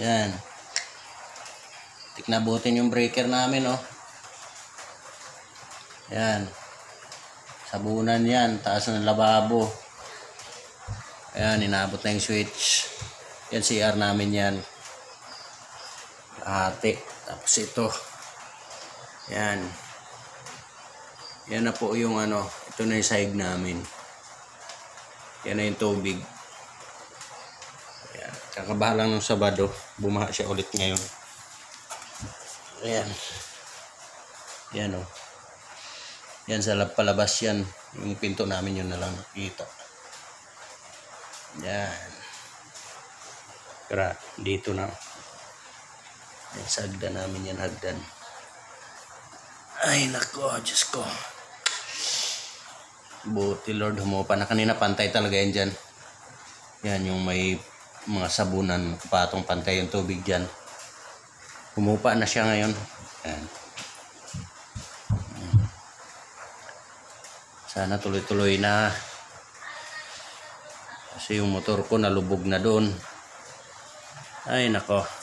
Yan. Tiknabutin yung breaker namin, oh. Yan. Sabunan yan. Taas ng lababo. Ayan, inabot na yung switch. Yan, CR namin yan. Ate. Tapos ito. Yan. Yan na po yung ano. Ito na yung sahig namin. Yan na yung tubig. Ayan. Kakabahan lang ng Sabado. Bumaha siya ulit ngayon. Ayan. Yan, oh. Yan sa palabas yan. Yung pinto namin yun na lang nakita. Yan. Kaya dito na. Yan sa hagdan namin yan, hagdan. Ay nako, Diyos ko. Buti Lord, humupa na kanina. Pantay talaga yan dyan. Yan yung may mga sabunan. Patong pantay yung tubig dyan. Humupa na siya ngayon. Yan. Sana tuloy-tuloy na. Kasi yung motor ko nalubog na doon. Ay nako.